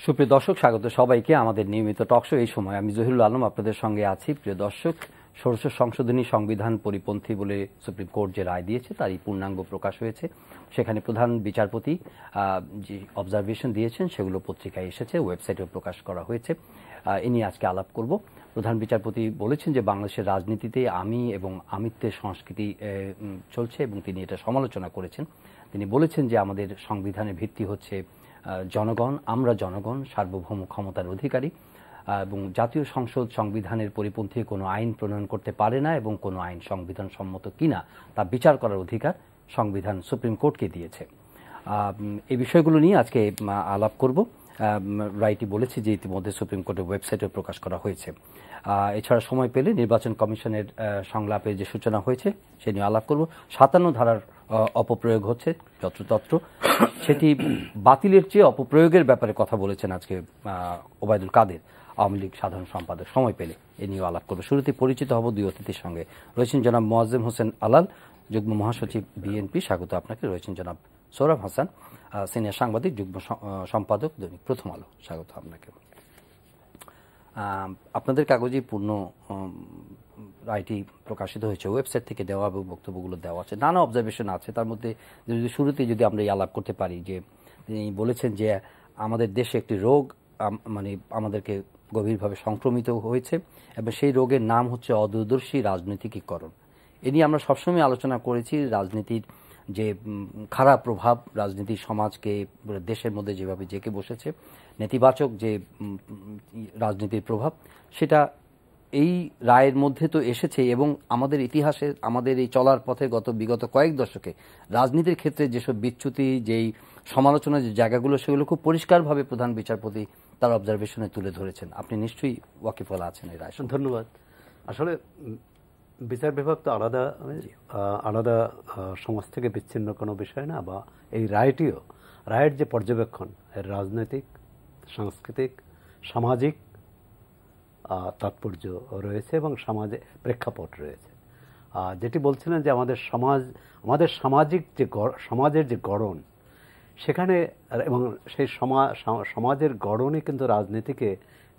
সুপ্রিয় দর্শক, স্বাগত সবাইকে আমাদের নিয়মিত টকশো। এই সময় আমি জহিরুল আলম আপনাদের সঙ্গে আছি। প্রিয় দর্শক, ষোড়শ সংশোধনী সংবিধান পরিপন্থী বলে সুপ্রিম কোর্ট যে রায় দিয়েছে তারই পূর্ণাঙ্গ প্রকাশ হয়েছে। সেখানে প্রধান বিচারপতি যে অবজারভেশন দিয়েছেন সেগুলো পত্রিকায় এসেছে, ওয়েবসাইটেও প্রকাশ করা হয়েছে। এ নিয়ে আজকে আলাপ করব। প্রধান বিচারপতি বলেছেন যে বাংলাদেশের রাজনীতিতে আমি এবং আমিত্বের সংস্কৃতি চলছে এবং তিনি এটা সমালোচনা করেছেন। তিনি বলেছেন যে আমাদের সংবিধানের ভিত্তি হচ্ছে জনগণ, আমরা জনগণ সার্বভৌম ক্ষমতার অধিকারী এবং জাতীয় সংসদ সংবিধানের পরিপন্থী কোনো আইন প্রণয়ন করতে পারে না এবং কোনো আইন সংবিধান সম্মত কিনা তা বিচার করার অধিকার সংবিধান সুপ্রিম কোর্টকে দিয়েছে। এই বিষয়গুলো নিয়ে আজকে আলাপ করব। রায়টি বলেছি যে ইতিমধ্যে সুপ্রিম কোর্টের ওয়েবসাইটে প্রকাশ করা হয়েছে। এছাড়া সময় পেলে নির্বাচন কমিশনের সংলাপে যে সূচনা হয়েছে সে নিয়ে আলাপ করব। 57 ধারার অপপ্রয়োগ হচ্ছে যত্রতত্র, সেটি বাতিলের চেয়ে অপপ্রয়োগের ব্যাপারে কথা বলেছেন আজকে ওবায়দুল কাদের, আওয়ামী লীগ সাধারণ সম্পাদক। সময় পেলে এ নিয়েও আলাপ করবো। শুরুতে পরিচিত হব দুই অতিথির সঙ্গে। রয়েছেন জনাব মোয়াজ্জেম হোসেন আলাল, যুগ্ম মহাসচিব বিএনপি, স্বাগত আপনাকে। রয়েছেন জনাব সোহরাব হাসান, সিনিয়র সাংবাদিক, যুগ্ম সম্পাদক দৈনিক প্রথম আলো, স্বাগত আপনাকে। আপনাদের কাগজে পূর্ণ রায়টি প্রকাশিত হয়েছে, ওয়েবসাইট থেকে দেওয়া এবং বক্তব্যগুলো দেওয়া আছে, নানা অবজারভেশন আছে। তার মধ্যে যদি শুরুতে যদি আমরা এই আলাপ করতে পারি যে তিনি বলেছেন যে আমাদের দেশে একটি রোগ মানে আমাদেরকে গভীরভাবে সংক্রমিত হয়েছে এবং সেই রোগের নাম হচ্ছে অদূরদর্শী রাজনৈতিকীকরণ। এ নিয়ে আমরা সবসময় আলোচনা করেছি। রাজনীতির যে খারাপ প্রভাব, রাজনীতি সমাজকে দেশের মধ্যে যেভাবে জেঁকে বসেছে, নেতিবাচক যে রাজনীতির প্রভাব, সেটা এই রায়ের মধ্যে তো এসেছে এবং আমাদের ইতিহাসে আমাদের এই চলার পথে বিগত কয়েক দশকে রাজনীতির ক্ষেত্রে যেসব বিচ্যুতি, যেই সমালোচনার যে জায়গাগুলো, সেগুলো খুব পরিষ্কারভাবে প্রধান বিচারপতি তার অবজারভেশনে তুলে ধরেছেন। আপনি নিশ্চয়ই ওয়াকিফল আছেন এই রায়। ধন্যবাদ। আসলে বিচার বিভাগ তো আলাদা সমাজ থেকে বিচ্ছিন্ন কোনো বিষয় না, বা এই রায়ের যে পর্যবেক্ষণ, এর রাজনৈতিক, সাংস্কৃতিক, সামাজিক তাৎপর্য রয়েছে এবং সমাজে প্রেক্ষাপট রয়েছে। যেটি বলছিলেন যে আমাদের সমাজের যে গড়ন, সেখানে এবং সেই সমাজের গড়নই কিন্তু রাজনীতিকে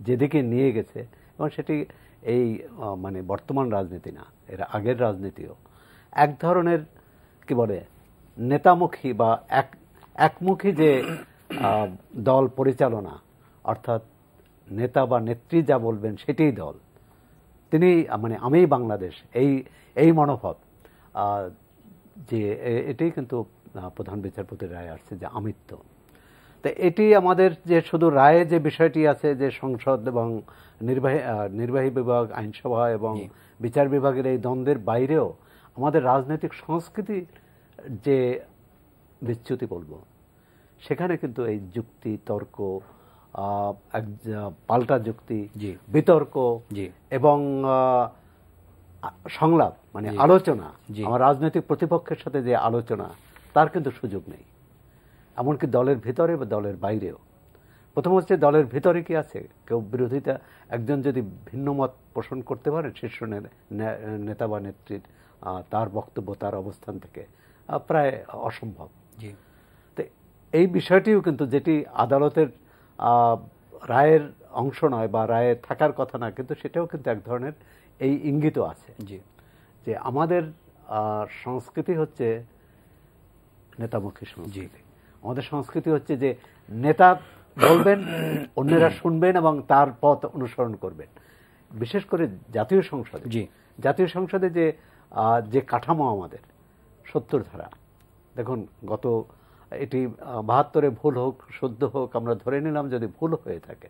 যেদিকে নিয়ে গেছে, এবং সেটি এই মানে বর্তমান রাজনীতি না, এর আগের রাজনীতিও এক ধরনের কি বলে নেতামুখী বা একমুখী যে দল পরিচালনা, অর্থাৎ নেতা বা নেত্রী যা বলবেন সেটাই দল, তিনি মানে আমি বাংলাদেশ, এই মনোভাব, যে এটাই কিন্তু প্রধান বিচারপতির রায় আসছে যে আমিত্ব। তো এটি আমাদের যে শুধু রায়ে যে বিষয়টি আছে যে সংসদ এবং নির্বাহী বিভাগ, আইনসভা এবং বিচার বিভাগের এই দ্বন্দ্বের বাইরেও আমাদের রাজনৈতিক সংস্কৃতির যে বিচ্যুতি বলবো, সেখানে কিন্তু এই যুক্তি, তর্ক, পাল্টা যুক্তি, বিতর্ক এবং সংলাপ, মানে আলোচনা, আমার রাজনৈতিক প্রতিপক্ষের সাথে যে আলোচনা, তার কিন্তু সুযোগ নেই, এমনকি দলের ভিতরে বা দলের বাইরেও। প্রথম হচ্ছে দলের ভিতরে কি আছে, কেউ বিরোধিতা, একজন যদি ভিন্ন মত পোষণ করতে পারে শীর্ষ নেতা বা নেত্রীর, তার বক্তব্য, তার অবস্থান থেকে প্রায় অসম্ভব। তো এই বিষয়টিও কিন্তু, যেটি আদালতের রায়ের অংশ নয় বা রায়ে থাকার কথা না, কিন্তু সেটাও কিন্তু এক ধরনের এই ইঙ্গিত আছে যে আমাদের সংস্কৃতি হচ্ছে নেতামুখী সংস্কৃতি। আমাদের সংস্কৃতি হচ্ছে যে নেতা বলবেন, অন্যরা শুনবেন এবং তার পথ অনুসরণ করবেন। বিশেষ করে জাতীয় সংসদে যে কাঠামো আমাদের 70 ধারা, দেখুন এটি 72-এ ভুল হোক, শুদ্ধ হোক, আমরা ধরে নিলাম যদি ভুল হয়ে থাকে,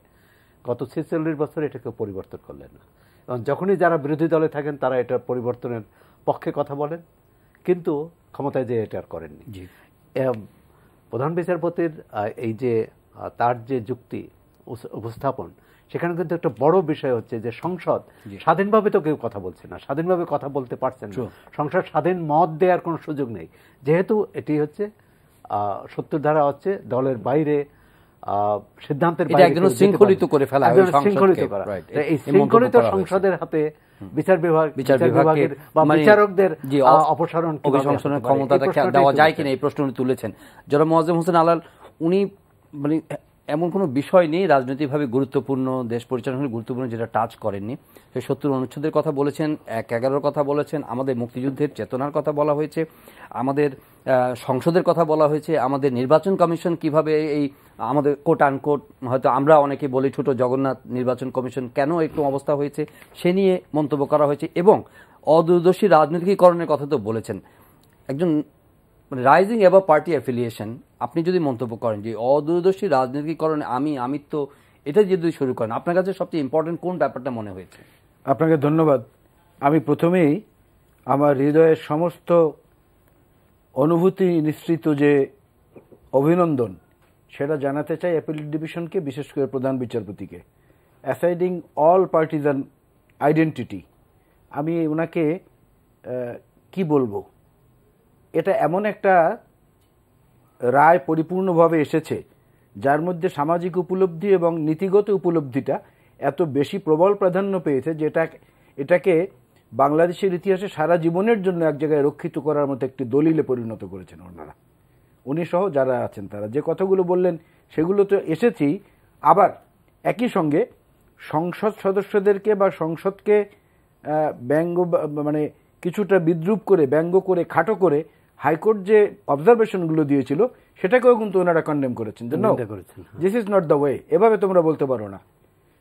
গত 46 বছর এটাকে পরিবর্তন করলেন না। এবং যখনই যারা বিরোধী দলে থাকেন তারা এটা পরিবর্তনের পক্ষে কথা বলেন, কিন্তু ক্ষমতায় যে এটা আর করেননি। প্রধান বিচারপতির এই যে তার যে যুক্তি উপস্থাপন, সেখানে কিন্তু একটা বড় বিষয় হচ্ছে যে সংসদ স্বাধীনভাবে তো কেউ কথা বলছে না, স্বাধীনভাবে কথা বলতে পারছেন না, সংসদ স্বাধীন মত দেওয়ার কোনো সুযোগ নেই, যেহেতু এটি হচ্ছে 70 ধারা হচ্ছে দলের বাইরে সিদ্ধান্তের বাইরে শৃঙ্খলিত করে ফেলা, শৃঙ্খলিত করা। এই শৃঙ্খলিত সংসদের হাতে বিচার বিভাগের বা বিচারকদের অপসারণ ক্ষমতা দেওয়া যায় কিনা, এই প্রশ্ন তুলেছেন জনাব মোয়াজ্জেম হোসেন আলাল। উনি মানে এমন কোনো বিষয় নেই রাজনৈতিকভাবে গুরুত্বপূর্ণ, দেশ পরিচালনার গুরুত্বপূর্ণ যেটা টাচ করেননি। সেই ৭০ অনুচ্ছেদের কথা বলেছেন, ১/১১ কথা বলেছেন, আমাদের মুক্তিযুদ্ধের চেতনার কথা বলা হয়েছে, আমাদের সংসদের কথা বলা হয়েছে, আমাদের নির্বাচন কমিশন কিভাবে এই আমাদের কোট আনকোট হয়তো আমরা অনেকে বলি ছোট জগন্নাথ নির্বাচন কমিশন কেন একটু অবস্থা হয়েছে সে নিয়ে মন্তব্য করা হয়েছে, এবং অদূরদর্শী রাজনীতিকরণের কথা তো বলেছেন। একজন রাইজিং অ্যাবভ পার্টি অ্যাফিলিয়েশন আপনি যদি মন্তব্য করেন যে অদূরদর্শী রাজনীতিকরণে আমিত্ব, এটা যদি শুরু করেন, আপনার কাছে সবচেয়ে ইম্পর্টেন্ট কোন ব্যাপারটা মনে হয়েছে? আপনাকে ধন্যবাদ। আমি প্রথমেই আমার হৃদয়ের সমস্ত অনুভূতি নিঃসৃত যে অভিনন্দন সেটা জানাতে চাই অ্যাপিলেট ডিভিশনকে, বিশেষ করে প্রধান বিচারপতিকে। অ্যাসাইডিং অল পার্টিজান আইডেন্টিটি, আমি ওনাকে কি বলবো, এটা এমন একটা রায় পরিপূর্ণভাবে এসেছে যার মধ্যে সামাজিক উপলব্ধি এবং নীতিগত উপলব্ধিটা এত বেশি প্রবল প্রাধান্য পেয়েছে যে এটাকে বাংলাদেশের ইতিহাসে সারা জীবনের জন্য এক জায়গায় রক্ষিত করার মতো একটি দলিলে পরিণত করেছেন ওনারা, উনি সহ যারা আছেন তারা। যে কথাগুলো বললেন সেগুলো তো এসেছেই, আবার একই সঙ্গে সংসদ সদস্যদেরকে বা সংসদকে ব্যঙ্গ মানে কিছুটা বিদ্রুপ করে, ব্যঙ্গ করে, খাটো করে হাইকোর্ট যে অবজারভেশনগুলো দিয়েছিল সেটাকেও কিন্তু ওনারা কন্ডেম করেছেন, this is not the way, এভাবে তোমরা বলতে পারো না।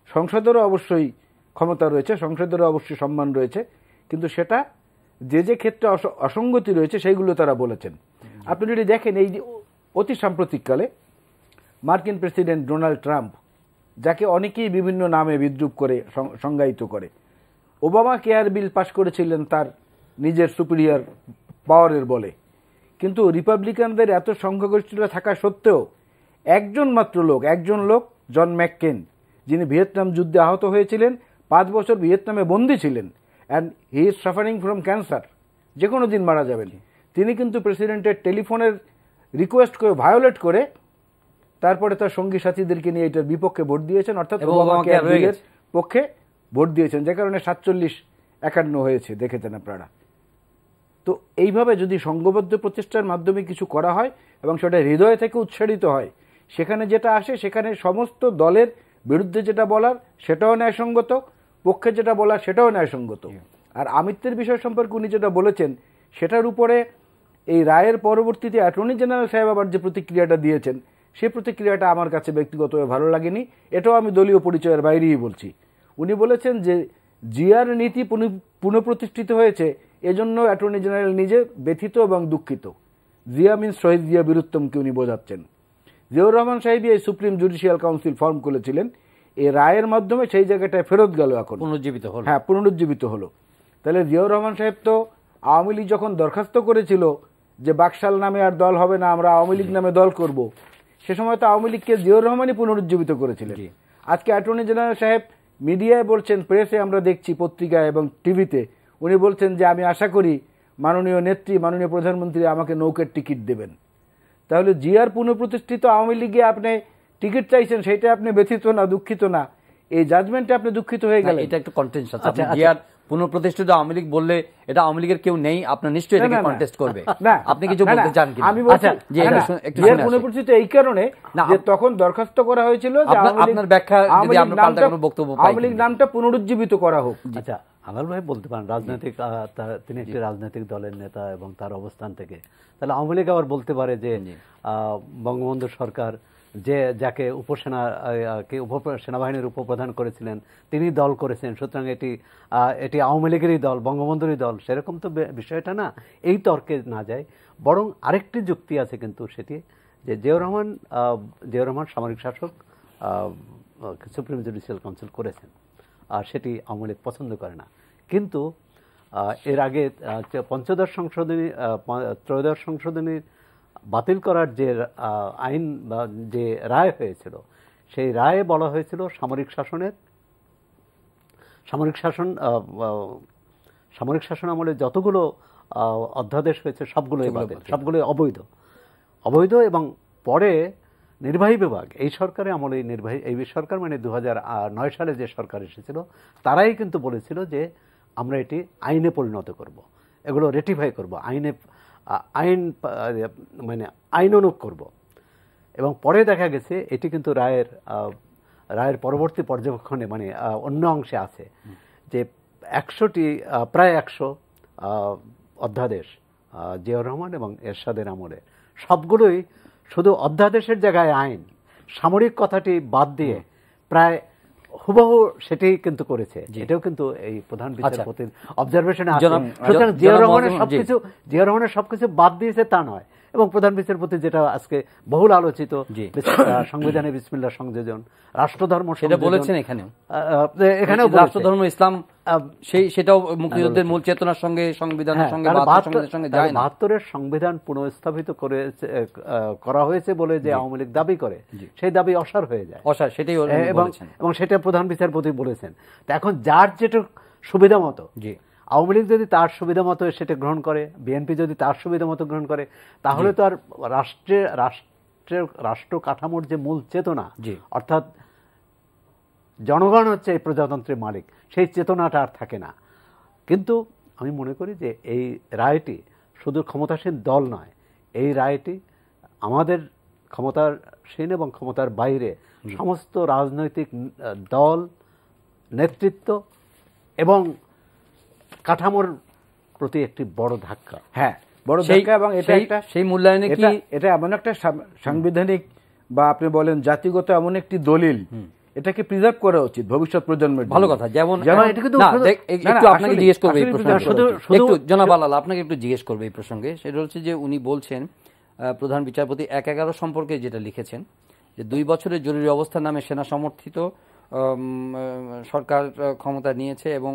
সংসদেরও অবশ্যই ক্ষমতা রয়েছে, সংসদেরও অবশ্যই সম্মান রয়েছে, কিন্তু সেটা যে ক্ষেত্রে অসঙ্গতি রয়েছে সেইগুলো তারা বলেছেন। আপনি যদি দেখেন এই যে অতি সাম্প্রতিককালে মার্কিন প্রেসিডেন্ট ডোনাল্ড ট্রাম্প, যাকে অনেকেই বিভিন্ন নামে বিদ্রুপ করে সংজ্ঞায়িত করে, ওবামা কেয়ার বিল পাশ করেছিলেন তার নিজের সুপিরিয়র পাওয়ারের বলে, কিন্তু রিপাবলিকানদের এত সংখ্যাগরিষ্ঠতা থাকা সত্ত্বেও একজন লোক জন ম্যাককেন, যিনি ভিয়েতনাম যুদ্ধে আহত হয়েছিলেন, 5 বছর ভিয়েতনামে বন্দী ছিলেন, and he is suffering from cancer, যে কোনো দিন মারা যাবেন, তিনি কিন্তু প্রেসিডেন্টের টেলিফোনের রিকোয়েস্ট করে ভায়োলেট করে তারপরে তার সঙ্গী সাথীদেরকে নিয়ে এটার বিপক্ষে ভোট দিয়েছেন, অর্থাৎ ওবামা কেয়ার বিলের পক্ষে ভোট দিয়েছেন, যে কারণে 47-51 হয়েছে, দেখেছেন আপনারা। তো এইভাবে যদি সংঘবদ্ধ প্রচেষ্টার মাধ্যমে কিছু করা হয় এবং সেটা হৃদয় থেকে উৎসারিত হয়, সেখানে যেটা আসে, সেখানে সমস্ত দলের বিরুদ্ধে যেটা বলার সেটাও ন্যায়সঙ্গত, পক্ষে যেটা বলার সেটাও ন্যায়সঙ্গত। আর আমিত্বের বিষয় সম্পর্কে উনি যেটা বলেছেন সেটার উপরে এই রায়ের পরবর্তীতে অ্যাটর্নি জেনারেল সাহেব আবার যে প্রতিক্রিয়াটা দিয়েছেন, সেই প্রতিক্রিয়াটা আমার কাছে ব্যক্তিগতভাবে ভালো লাগেনি। এটাও আমি দলীয় পরিচয়ের বাইরেই বলছি। উনি বলেছেন যে জিয়ার নীতি পুনঃপ্রতিষ্ঠিত হয়েছে, এজন্য অ্যাটর্নি জেনারেল নিজে ব্যথিত এবং দুঃখিত। জিয়া মিনস শহীদ জিয়া বীরুত্তমকে উনি বোঝাচ্ছেন। জিয়াউর রহমান সাহেব এই সুপ্রিম জুডিশিয়াল কাউন্সিল ফর্ম করেছিলেন, এই রায়ের মাধ্যমে সেই জায়গাটায় ফেরত গেল, এখন পুনরুজ্জীবিত হলো। হ্যাঁ, পুনরুজ্জীবিত হলো। তাহলে জিয়াউর রহমান সাহেব তো আওয়ামী লীগ যখন দরখাস্ত করেছিল যে বাকশাল নামে আর দল হবে না, আমরা আওয়ামী লীগ নামে দল করব, সে সময় তো আওয়ামী লীগকে জিয়াউর রহমানই পুনরুজ্জীবিত করেছিলেন। আজকে অ্যাটর্নি জেনারেল সাহেব মিডিয়ায় বলছেন, প্রেসে আমরা দেখছি, পত্রিকায় এবং টিভিতে, উনি বলছেন যে আমি আশা করি মাননীয় নেত্রী, মাননীয় প্রধানমন্ত্রী আমাকে নৌকার টিকিট দেবেন। তাহলে জিয়ার পুনঃপ্রতিষ্ঠিত আওয়ামী লীগে আপনি টিকিট চাইছেন, সেটা আপনি ব্যথিত না, দুঃখিত না, এই জাজমেন্টে আপনি দুঃখিত হয়ে গেলেন। এটা একটু কন্টেন্ট আছে। জিয়ার পুনঃপ্রতিষ্ঠিত আওয়ামী লীগ বললে এটা আওয়ামী লীগের কেউ নেই, আপনার নিশ্চয়ই এটাকে কন্টেস্ট করবে। না, আপনি কিছু বলতে চান কি? আমি বলছি জিয়ার পুনঃপ্রতিষ্ঠিত এই কারণে যে তখন দরখাস্ত করা হয়েছিল যে আপনার ব্যাখ্যা যদি আমরা পাল্টা কোনো বক্তব্য পাই, আওয়ামী লীগ নামটা পুনরুজ্জীবিত করা হোক। আচ্ছা, আলাল ভাই বলতে পারেন রাজনৈতিক, তিনি একটি রাজনৈতিক দলের নেতা এবং তার অবস্থান থেকে, তাহলে আওয়ামী লীগ আবার বলতে পারে যে বঙ্গবন্ধু সরকার যে যাকে সেনাবাহিনীর উপপ্রধান করেছিলেন তিনি দল করেছেন, সুতরাং এটি আওয়ামী লীগেরই দল, বঙ্গবন্ধুরই দল, সেরকম তো বিষয়টা না। এই তর্কে না যায়, বরং আরেকটি যুক্তি আছে, কিন্তু সেটি যে জিয়াউর রহমান সামরিক শাসক, সুপ্রিম জুডিশিয়াল কাউন্সিল করেছেন, আর সেটি আওয়ামী লীগ পছন্দ করে না। কিন্তু এর আগে ত্রয়োদশ সংশোধনীর বাতিল করার যে আইন বা যে রায় হয়েছিল, সেই রায়ে বলা হয়েছিল সামরিক শাসন আমলে যতগুলো অধ্যাদেশ হয়েছে সবগুলোই বাতিল, সবগুলোই অবৈধ। এবং পরে নির্বাহী বিভাগ, এই সরকারে আমলে এই সরকার মানে 2009 সালে যে সরকার এসেছিল, তারাই কিন্তু বলেছিল যে আমরা এটি আইনে পরিণত করব, এগুলো রেটিফাই করব, আইন মানে আইনানুগ করব। এবং পরে দেখা গেছে এটি কিন্তু রায়ের পরবর্তী পর্যবেক্ষণে মানে অন্য অংশে আছে যে 100টি প্রায় 100 অধ্যাদেশ জিয়াউর রহমান এবং এরশাদের আমলে সবগুলোই শুধু অধ্যাদেশের জায়গায় আইন, সামরিক কথাটি বাদ দিয়ে প্রায় হুবহু সেটাই কিন্তু করেছে। এটাও কিন্তু এই প্রধান বিচারপতির অবজারভেশনে আছে। সুতরাং জিয়াউর রহমানের সবকিছু বাদ দিয়েছে তা নয়, এবং প্রধান বিচারপতি যেটা আজকে বহুল আলোচিত সংবিধানে বিসমিল্লাহ সংযোজন, রাষ্ট্রধর্ম সেটা বলেছেন এখানেও রাষ্ট্রধর্ম ইসলাম, সেটাও মুক্তিযুদ্ধের মূল চেতনার সঙ্গে সংবিধানের সঙ্গে ৭২-এর সংবিধান পুনঃস্থাপিত করা হয়েছে বলে যে আওয়ামী লীগ দাবি করে, সেই দাবি অসার হয়ে যায়, সেটাই এবং সেটা প্রধান বিচারপতি বলেছেন। তো এখন যার যেটা সুবিধা মতো, আওয়ামী লীগ যদি তার সুবিধা মতো সেটা গ্রহণ করে, বিএনপি যদি তার সুবিধা মতো গ্রহণ করে, তাহলে তো আর রাষ্ট্র কাঠামোর যে মূল চেতনা, অর্থাৎ জনগণ হচ্ছে এই প্রজাতন্ত্রের মালিক, সেই চেতনাটা আর থাকে না। কিন্তু আমি মনে করি যে এই রায়টি শুধু ক্ষমতাসীন দল নয়, এই রায়টি আমাদের ক্ষমতাসীন এবং ক্ষমতার বাইরে সমস্ত রাজনৈতিক দল, নেতৃত্ব এবং কাঠামোর প্রতি একটি বড় ধাক্কা। হ্যাঁ, বড় ধাক্কা। এবং সেই মূল্যায়নে কি এটা এমন একটা সাংবিধানিক বা আপনি বলেন জাতিগত এমন একটি দলিল, এটাকে প্রিজার্ভ করা উচিত ভবিষ্যৎ প্রজন্মের। ভালো কথা। যেমন আপনাকে জিজ্ঞেস করবে এই প্রসঙ্গে, জনাব আলাল আপনাকে একটু জিজ্ঞেস করবে এই প্রসঙ্গে, সেটা হচ্ছে যে উনি বলছেন প্রধান বিচারপতি 1/11 সম্পর্কে যেটা লিখেছেন যে 2 বছরের জরুরি অবস্থার নামে সেনা সমর্থিত সরকার ক্ষমতা নিয়েছে এবং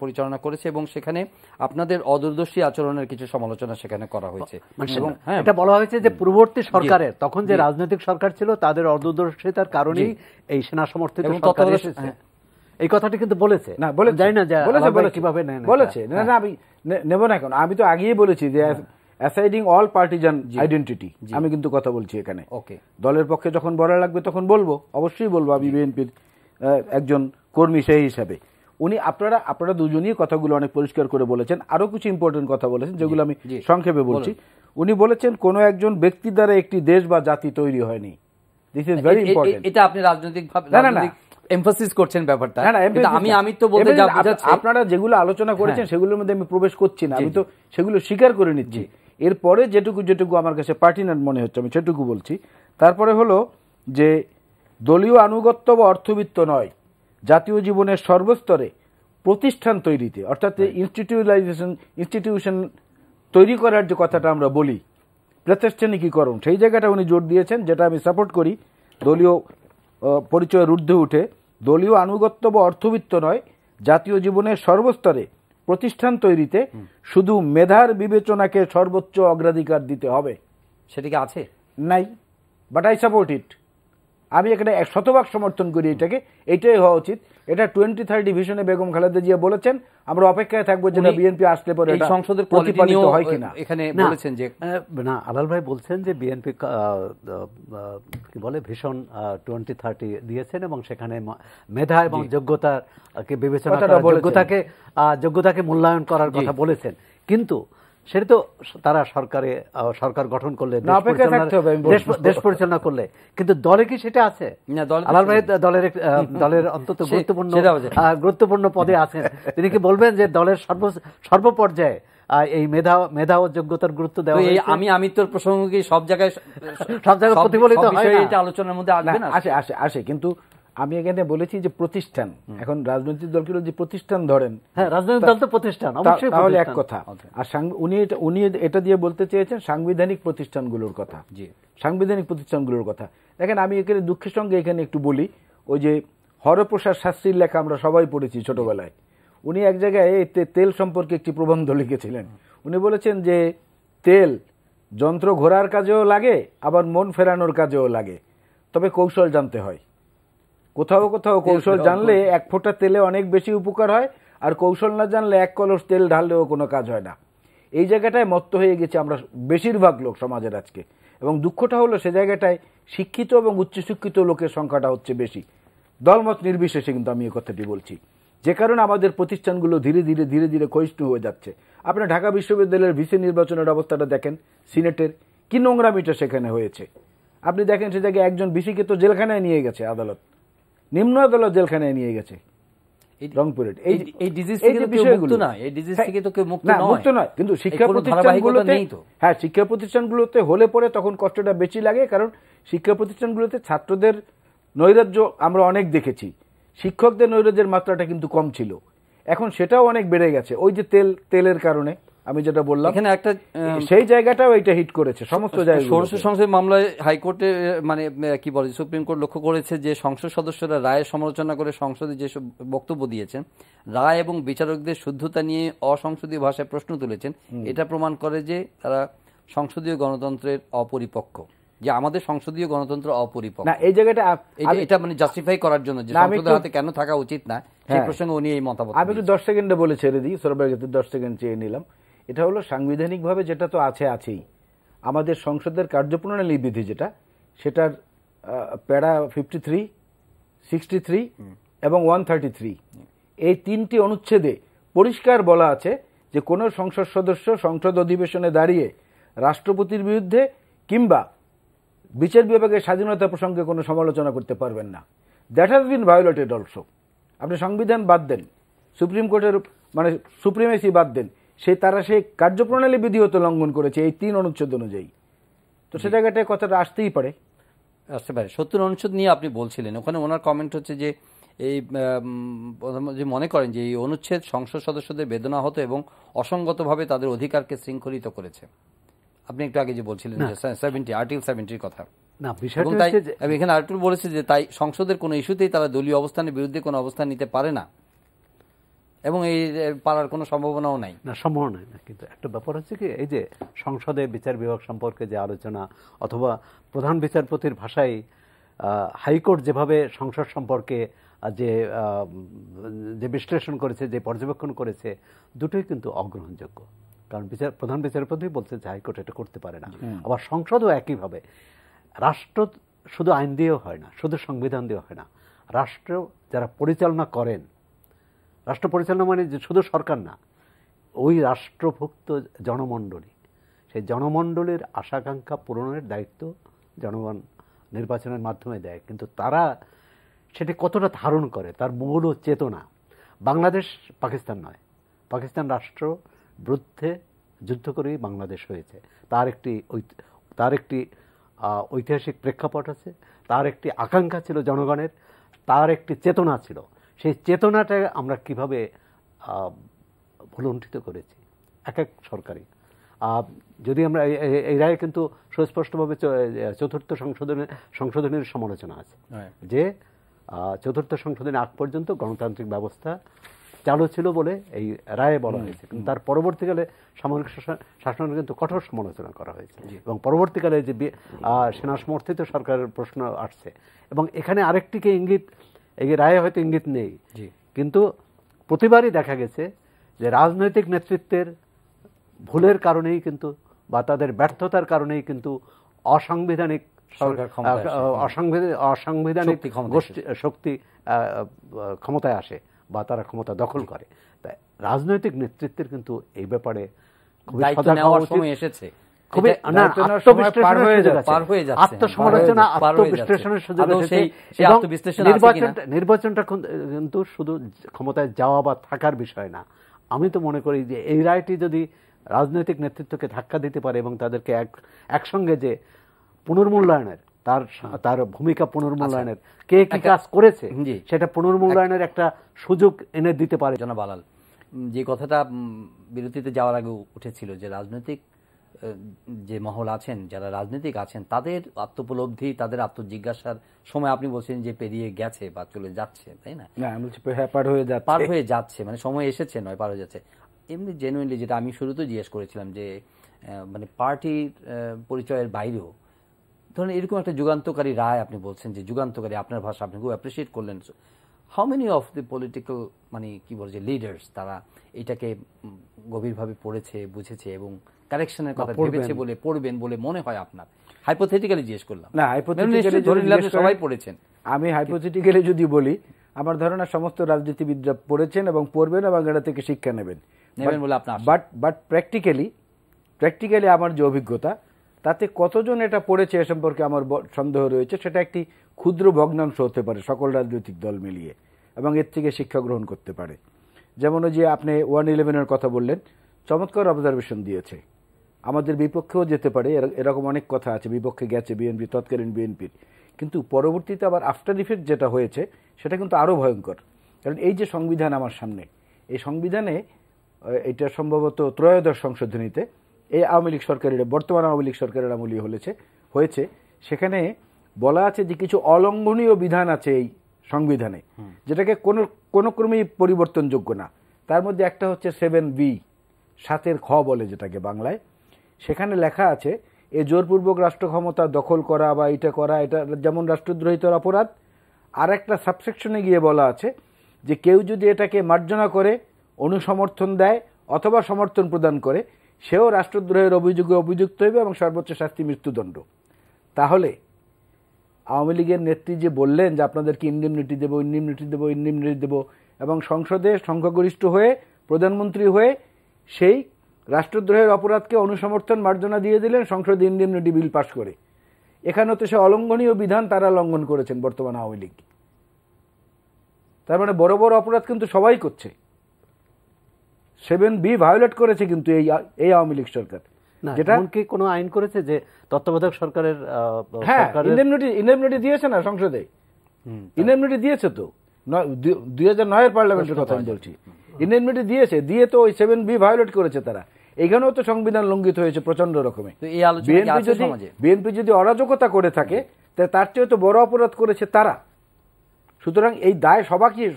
পরিচালনা করেছে, এবং সেখানে আপনাদের অদূরদর্শী আচরণের কিছু সমালোচনা সেখানে করা হয়েছে। এটা বলা হয়েছে যে পূর্ববর্তী সরকারের, তখন যে রাজনৈতিক সরকার ছিল, তাদের অদূরদর্শিতার কারণেই এই সেনা সমর্থিত সরকার এসেছে। এই কথাটি কিন্তু বলেছে না, জানি না কিভাবে বলেছে। না, আমি নেব না এখন। আমি তো আগেই বলেছি যে অ্যাসাইডিং অল পার্টিজান আইডেন্টিটি, আমি কিন্তু কথা বলছি এখানে। দলের পক্ষে যখন বলা লাগবে তখন বলবো, অবশ্যই বলবো। আমি বিএনপির একজন কর্মী সেই হিসাবে আপনারা দুজনই কথাগুলো অনেক পরিষ্কার করে বলেছেন। আরো কিছু ইম্পর্টেন্ট কথা বলেছেন যেগুলো আমি সংক্ষেপে বলছি। উনি বলেছেন কোন একজন ব্যক্তির দ্বারা একটি দেশ বা জাতি তৈরি হয়নি। This is very important. এটা আপনি রাজনৈতিকভাবে এমফাসিস করছেন ব্যাপারটা। আমি তো বলতে আপনারা যেগুলো আলোচনা করেছেন সেগুলোর মধ্যে আমি প্রবেশ করছি না, আমি তো সেগুলো স্বীকার করে নিচ্ছি। এরপরে যেটুকু আমার কাছে পার্টিনেন্ট মনে হচ্ছে আমি সেটুকু বলছি। তারপরে হলো যে দলীয় আনুগত্য বা অর্থবিত্ত নয়, জাতীয় জীবনের সর্বস্তরে প্রতিষ্ঠান তৈরিতে, অর্থাৎ ইনস্টিটিউশন তৈরি করার যে কথাটা আমরা বলি, প্রাতিষ্ঠানিকীকরণ, সেই জায়গাটা উনি জোর দিয়েছেন, যেটা আমি সাপোর্ট করি। দলীয় পরিচয়ের ঊর্ধ্বে উঠে দলীয় আনুগত্য বা অর্থবিত্ত নয়, জাতীয় জীবনের সর্বস্তরে প্রতিষ্ঠান তৈরিতে শুধু মেধার বিবেচনাকে সর্বোচ্চ অগ্রাধিকার দিতে হবে। সেটিকে আছে নাই, বাট আই সাপোর্ট ইট। আমি এখানে 100% সমর্থন করি এটাকে, এটাই হওয়া উচিত। এটা 2030 ভিশনে বেগম খালেদা জিয়া বলেছেন, আমরা অপেক্ষায় থাকবো যেটা বিএনপি আসলে পরে এই সংসদের প্রতিপালিত হয় কিনা। এখানে বলেছেন যে না, আলাল ভাই বলছেন যে বিএনপি কি বলে ভিশন 2030 দিয়েছেন এবং সেখানে মেধা এবং যোগ্যতাকে বিবেচনা করা, যোগ্যতাকে মূল্যায়ন করার কথা বলেছেন। কিন্তু সেটা তো তারা সরকার গঠন করলে, দেশ পরিচালনা করলে, কিন্তু দলে কি সেটা আছে? আলাল ভাই দলের অন্তত গুরুত্বপূর্ণ পদে আছেন, তিনি কি বলবেন যে দলের সর্বপর্যায়ে এই মেধা ও যোগ্যতার গুরুত্ব দেওয়া? আমি তোর প্রসঙ্গ কি সব জায়গায় প্রতিফলিত হয়? এটা আলোচনার মধ্যে আসবে না, আসে কিন্তু আমি এখানে বলেছি যে প্রতিষ্ঠান, এখন রাজনৈতিক দলগুলো যে প্রতিষ্ঠান ধরেন, হ্যাঁ রাজনৈতিক দল তো প্রতিষ্ঠান, অবশ্যই তাহলে এক কথা। আর উনি এটা দিয়ে বলতে চেয়েছেন সাংবিধানিক প্রতিষ্ঠানগুলোর কথা। সাংবিধানিক প্রতিষ্ঠানগুলোর কথা দেখেন, আমি এখানে দুঃখের সঙ্গে এখানে একটু বলি, ওই যে হরপ্রসাদ শাস্ত্রীর লেখা আমরা সবাই পড়েছি ছোটবেলায়। উনি এক জায়গায় তেল সম্পর্কে একটি প্রবন্ধ লিখেছিলেন। উনি বলেছেন যে তেল যন্ত্র ঘোরার কাজেও লাগে, আবার মন ফেরানোর কাজেও লাগে, তবে কৌশল জানতে হয়। কোথাও কোথাও কৌশল জানলে 1 ফোঁটা তেলে অনেক বেশি উপকার হয়, আর কৌশল না জানলে 1 কলস তেল ঢাললেও কোনো কাজ হয় না। এই জায়গাটায় মত্ত হয়ে গেছে আমরা বেশিরভাগ লোক সমাজের আজকে, এবং দুঃখটা হলো সে জায়গাটায় শিক্ষিত এবং উচ্চশিক্ষিত লোকের সংখ্যাটা হচ্ছে বেশি, দলমত নির্বিশেষে। কিন্তু আমি এই কথাটি বলছি, যে কারণে আমাদের প্রতিষ্ঠানগুলো ধীরে ধীরে ক্ষয়িষ্ণু হয়ে যাচ্ছে। আপনি ঢাকা বিশ্ববিদ্যালয়ের ভিসি নির্বাচনের অবস্থাটা দেখেন, সিনেটের কি নোংরামিটা সেখানে হয়েছে। আপনি দেখেন সে জায়গায় একজন বিসিকে তো জেলখানায় নিয়ে গেছে আদালত, নিম্ন আদালত জেলখানায় নিয়ে গেছে রংপুরের। এই ডিজিজ থেকে তো কেউ মুক্ত না, এই ডিজিজ থেকে তো কেউ মুক্ত নয়, মুক্ত নয়, কিন্তু শিক্ষা প্রতিষ্ঠানগুলোতে, হ্যাঁ শিক্ষা প্রতিষ্ঠানগুলোতে হলে পরে তখন কষ্টটা বেশি লাগে, কারণ শিক্ষা প্রতিষ্ঠানগুলোতে ছাত্রদের নৈরাজ্য আমরা অনেক দেখেছি, শিক্ষকদের নৈরাজ্যের মাত্রাটা কিন্তু কম ছিল, এখন সেটাও অনেক বেড়ে গেছে। ওই যে তেলের কারণে আমি যেটা বললাম, এখানে একটা সেই জায়গাটাও এটা হিট করেছে সমস্ত জায়গায়। ষোড়শ সংসদ মামলায় হাইকোর্টে মানে কি বলে সুপ্রিম কোর্ট লক্ষ্য করেছে যে সংসদ সদস্যরা রায়ের সমালোচনা করে সংসদে যেসব বক্তব্য দিয়েছেন, রায় এবং বিচারকদের শুদ্ধতা নিয়ে অসংসদীয় ভাষায় প্রশ্ন তুলেছেন, এটা প্রমাণ করে যে তারা সংসদীয় গণতন্ত্রের অপরিপক্ক, যে আমাদের সংসদীয় গণতন্ত্র অপরিপক্ক। না এই জায়গাটা এটা মানে জাস্টিফাই করার জন্য যে সংসদের হাতে কেন থাকা উচিত না সেই প্রসঙ্গে উনি এই মতামত। আমি একটু 10 সেকেন্ডে বলে ছেড়ে দিই, সরবরাহ 10 সেকেন্ড চেয়ে নিলাম। এটা হলো সাংবিধানিকভাবে যেটা তো আছেই, আমাদের সংসদের কার্যপ্রণালী বিধি যেটা, সেটার প্যারা 53, 63 এবং 133 এই 3টি অনুচ্ছেদে পরিষ্কার বলা আছে যে কোনো সংসদ সদস্য সংসদ অধিবেশনে দাঁড়িয়ে রাষ্ট্রপতির বিরুদ্ধে কিংবা বিচার বিভাগের স্বাধীনতা প্রসঙ্গে কোনো সমালোচনা করতে পারবেন না। That has been violated also. আপনি সংবিধান বাদ দেন, সুপ্রিম কোর্টের মানে সুপ্রিমেসি বাদ দেন, তারা সেই কার্যপ্রণালী বিধিও তো লঙ্ঘন করেছে এই 3 অনুচ্ছেদ অনুযায়ী। তো সে জায়গাটায় কথাটা আসতেই পারে। 70 অনুচ্ছেদ নিয়ে আপনি বলছিলেন, ওখানে ওনার কমেন্ট হচ্ছে যে এই যে মনে করেন যে এই অনুচ্ছেদ সংসদ সদস্যদের বেদনা হতো এবং অসঙ্গতভাবে তাদের অধিকারকে শৃঙ্খলিত করেছে। আপনি একটু আগে যে বলছিলেন আর্টিকেল 70 কথা না, বিষয়টা এখানে আর্টিকেল বলেছে যে তাই সংসদের কোনো ইস্যুতেই তারা দলীয় অবস্থানের বিরুদ্ধে কোনো অবস্থান নিতে পারে না এবং এই পারার কোনো সম্ভাবনাও নাই। না, সম্ভাবনা নাই না, কিন্তু একটা ব্যাপার হচ্ছে কি, এই যে সংসদে বিচার বিভাগ সম্পর্কে যে আলোচনা, অথবা প্রধান বিচারপতির ভাষায় হাইকোর্ট যেভাবে সংসদ সম্পর্কে যে বিশ্লেষণ করেছে, যে পর্যবেক্ষণ করেছে, দুটোই কিন্তু অগ্রহণযোগ্য। কারণ প্রধান বিচারপতি বলছে যে হাইকোর্ট এটা করতে পারে না। আবার সংসদও একইভাবে, রাষ্ট্র শুধু আইন দিয়েও হয় না, শুধু সংবিধান দিয়েও হয় না, রাষ্ট্র যারা পরিচালনা করেন, রাষ্ট্র পরিচালনা মানে যে শুধু সরকার না, ওই রাষ্ট্রভুক্ত জনমণ্ডলী, সেই জনমণ্ডলীর আশাকাঙ্ক্ষা পূরণের দায়িত্ব জনগণ নির্বাচনের মাধ্যমে দেয়, কিন্তু তারা সেটি কতটা ধারণ করে, তার মূল চেতনা। বাংলাদেশ পাকিস্তান নয়, পাকিস্তান রাষ্ট্র বিরুদ্ধে যুদ্ধ করেই বাংলাদেশ হয়েছে, তার একটি ঐতিহাসিক প্রেক্ষাপট আছে, তার একটি আকাঙ্ক্ষা ছিল জনগণের, তার একটি চেতনা ছিল। সেই চেতনাটা আমরা কিভাবে ভুলুণ্ঠিত করেছি এক এক সরকারি। যদি আমরা এই রায়ে কিন্তু সুস্পষ্টভাবে চতুর্থ সংশোধনের সমালোচনা আছে যে চতুর্থ সংশোধনের আগ পর্যন্ত গণতান্ত্রিক ব্যবস্থা চালু ছিল বলে এই রায়ে বলা হয়েছে, কিন্তু তার পরবর্তীকালে সামরিক শাসনের কিন্তু কঠোর সমালোচনা করা হয়েছে, এবং পরবর্তীকালে যে সেনা সমর্থিত সরকারের প্রশ্ন আসছে। এবং এখানে আরেকটিকে ইঙ্গিত, এই রায়ে হয়তো ইঙ্গিত নেই, কিন্তু প্রতিবারই দেখা গেছে যে রাজনৈতিক নেতৃত্বের ভুলের কারণেই কিন্তু, বা তাদের ব্যর্থতার কারণেই কিন্তু অসাংবিধানিক শক্তি ক্ষমতায় আসে বা তারা ক্ষমতা দখল করে। তাই রাজনৈতিক নেতৃত্বের কিন্তু এই ব্যাপারে আত্মসমালোচনা, আত্মবিশ্লেষণের সুযোগ এসেছে। নির্বাচনটা কিন্তু শুধু ক্ষমতায় যাওয়া বা থাকার বিষয় না। আমি তো মনে করি যে এই রায়টি যদি রাজনৈতিক নেতৃত্বকে ধাক্কা দিতে পারে এবং তাদেরকে একসঙ্গে যে পুনর্মূল্যায়নের, তার ভূমিকা পুনর্মূল্যায়নের, কে কি কাজ করেছে সেটা পুনর্মূল্যায়নের একটা সুযোগ এনে দিতে পারে। জনাব আলাল, যে কথাটা বিরতিতে যাওয়ার আগে উঠেছিল যে রাজনৈতিক যে মহল আছেন, যারা রাজনীতিক আছেন, তাদের আত্মোপলব্ধি, তাদের আত্মজিজ্ঞাসার সময় আপনি বলছেন যে পেরিয়ে গেছে বা চলে যাচ্ছে, তাই না? পার হয়ে যাচ্ছে, মানে সময় এসেছে নয়, পার হয়ে যাচ্ছে। এমনি জেনুইনলি যেটা আমি শুরুতেই জিজ্ঞেস করেছিলাম যে মানে পার্টির পরিচয়ের বাইরেও ধরুন এরকম একটা যুগান্তকারী রায়, আপনি বলছেন যে যুগান্তকারী, আপনার ভাষা আপনি খুব অ্যাপ্রিসিয়েট করলেন। How many of the political মানে কি বলছে লিডার্স, তারা এটাকে গভীরভাবে পড়েছে, বুঝেছে এবং কারেকশনের কথা ভেবেছে বলে, পড়বেন বলে মনে হয় আপনার? হাইপোথেটিক্যালি জিজ্ঞেস করলাম। না, হাইপোথেটিক্যালি সবাই পড়েছেন। আমি হাইপোথেটিক্যালি যদি বলি, আমার ধারণা সমস্ত রাজনীতিবিদরা পড়েছেন এবং পড়বেন এবং এটা থেকে শিক্ষা নেবেন বলে আপনার। বাট প্র্যাকটিক্যালি আমার যে অভিজ্ঞতা, তাতে কতজন এটা পড়েছে এ সম্পর্কে আমার সন্দেহ রয়েছে। সেটা একটি ক্ষুদ্র ভগ্নাংশ হতে পারে সকল রাজনৈতিক দল মিলিয়ে, এবং এর থেকে শিক্ষা গ্রহণ করতে পারে। যেমন ওই যে আপনি 111-এর কথা বললেন, চমৎকার অবজারভেশন দিয়েছে। আমাদের বিপক্ষেও যেতে পারে, এরকম অনেক কথা আছে, বিপক্ষে গেছে বিএনপি, তৎকালীন বিএনপির, কিন্তু পরবর্তীতে আবার আফটার ইফেক্ট যেটা হয়েছে সেটা কিন্তু আরও ভয়ঙ্কর। কারণ এই যে সংবিধান আমার সামনে, এই সংবিধানে এটা সম্ভবত ত্রয়োদশ সংশোধনীতে এই আওয়ামী লীগ সরকারের, বর্তমান আওয়ামী লীগ সরকারের আমলে হয়েছে, সেখানে বলা আছে যে কিছু অলঙ্ঘনীয় বিধান আছে এই সংবিধানে, যেটাকে কোনো ক্রমেই পরিবর্তনযোগ্য না। তার মধ্যে একটা হচ্ছে 7B, 7-এর খ বলে যেটাকে বাংলায়। সেখানে লেখা আছে এই জোরপূর্বক রাষ্ট্র ক্ষমতা দখল করা বা এটা করা, এটা যেমন রাষ্ট্রদ্রোহিতার অপরাধ। আর একটা সাবসেকশনে গিয়ে বলা আছে যে কেউ যদি এটাকে মার্জনা করে, অনুসমর্থন দেয় অথবা সমর্থন প্রদান করে, সেও রাষ্ট্রদ্রোহের অভিযোগে অভিযুক্ত হইবে এবং সর্বোচ্চ শাস্তি মৃত্যুদণ্ড। তাহলে আওয়ামী লীগের নেত্রী যে বললেন যে আপনাদেরকে ইন্ডেমনিটি দেবো, ইন্ডেমনিটি দেবো, ইন্ডেমনিটি দেবো, এবং সংসদে সংখ্যাগরিষ্ঠ হয়ে প্রধানমন্ত্রী হয়ে সেই রাষ্ট্রদ্রোহের অপরাধকে অনুসমর্থন মার্জনা দিয়ে দিলেন সংসদে ইন্ডেমনিটি বিল পাশ করে। এখানেও তো সে অলঙ্ঘনীয় বিধান তারা লঙ্ঘন করেছেন বর্তমান আওয়ামী লীগ। তার মানে বড় বড় অপরাধ কিন্তু সবাই করছে। 7B ভায়োলেট করেছে কিন্তু এই আওয়ামী লীগ সরকার, যেটা কি কোনো আইন করেছে যে তত্ত্বাবধায়ক সরকারের? হ্যাঁ, ইন্ডেমনিটি দিয়েছে না সংসদে, ইন্ডেমনিটি দিয়েছে তো 2009-এর পার্লামেন্টের কথা আমি বলছি। ইন্ডেমনিটি দিয়েছে, দিয়ে তো ওই 7B ভায়োলেট করেছে তারা। এখানেও তো সংবিধান লঙ্ঘিত হয়েছে প্রচন্ড রকমে। বিএনপি যদি অরাজকতা করে থাকে তার চেয়ে তো বড় অপরাধ করেছে তারা। সুতরাং এই দায়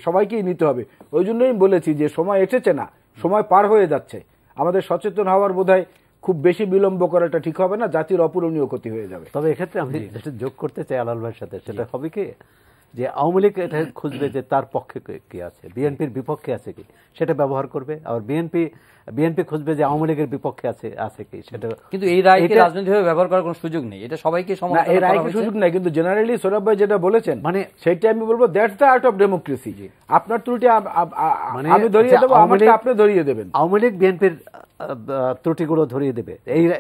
সবাইকেই নিতে হবে। ওই জন্যই বলেছি যে সময় এসেছে না, সময় পার হয়ে যাচ্ছে। আমাদের সচেতন হওয়ার বোধহয় খুব বেশি বিলম্ব করাটা ঠিক হবে না, জাতির অপূরণীয় ক্ষতি হয়ে যাবে। তবে এক্ষেত্রে আমি যেটা যোগ করতে চাই আলাল ভাইয়ের সাথে, সেটা হবে কি যে আওয়ামী লীগ এটা খুঁজবে যে তার পক্ষে কি আছে, বিএনপির বিপক্ষে আছে কি, সেটা ব্যবহার করবে। আর বিএনপি খুঁজবে যে আওয়ামী লীগের বিপক্ষে আছে কি, সেটা। কিন্তু এই রায়কে রাজনৈতিকভাবে ব্যবহার করার কোনো সুযোগ নেই, এটা সবাইকে সমান। এই রায়কে সুযোগ নেই, কিন্তু জেনারেলি সৌরভ ভাই যেটা বলেছেন মানে সেইটা আমি বলবো that's the art of democracy. আপনার ত্রুটি আমি ধরিয়ে দেবো, আমারটা আপনি ধরিয়ে দেবেন। আওয়ামী লীগ বিএনপির ত্রুটিগুলো ধরিয়ে দেবে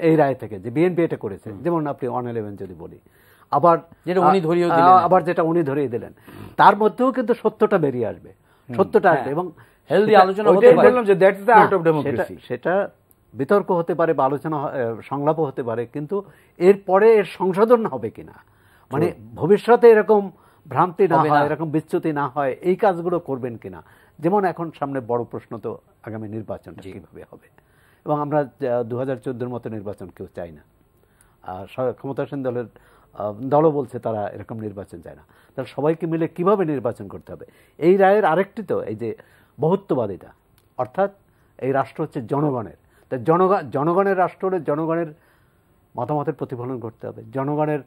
এই রায় থেকে, যে বিএনপি এটা করেছে। যেমন আপনি 111 যদি বলি, আবার যেটা উনি ধরিয়ে দিলেন, তার মধ্যেও কিন্তু সত্যটা বেরিয়ে আসবে, সত্যটা আসবে। এবং হেলদি আলোচনা হতে পারে, বললাম যে that's the art of democracy. সেটা বিতর্ক হতে পারে বা আলোচনা সংলাপও হতে পারে, কিন্তু এরপরে এর সংশোধন হবে কিনা, মানে ভবিষ্যতে এরকম ভ্রান্তি না হয়, এরকম বিচ্যুতি না হয়, এই কাজগুলো করবেন কিনা। যেমন এখন সামনে বড় প্রশ্ন তো আগামী নির্বাচনটা কিভাবে হবে, এবং আমরা 2014-এর মতো নির্বাচন কেউ চাই না। ক্ষমতাসীন দলও বলছে তারা এরকম নির্বাচন চায় না। তাহলে সবাইকে মিলে কিভাবে নির্বাচন করতে হবে। এই রায়ের আরেকটি তো এই যে বহুত্ববাদিতা, অর্থাৎ এই রাষ্ট্র হচ্ছে জনগণের, তাই জনগণের রাষ্ট্র হলে জনগণের মতামতের প্রতিফলন করতে হবে, জনগণের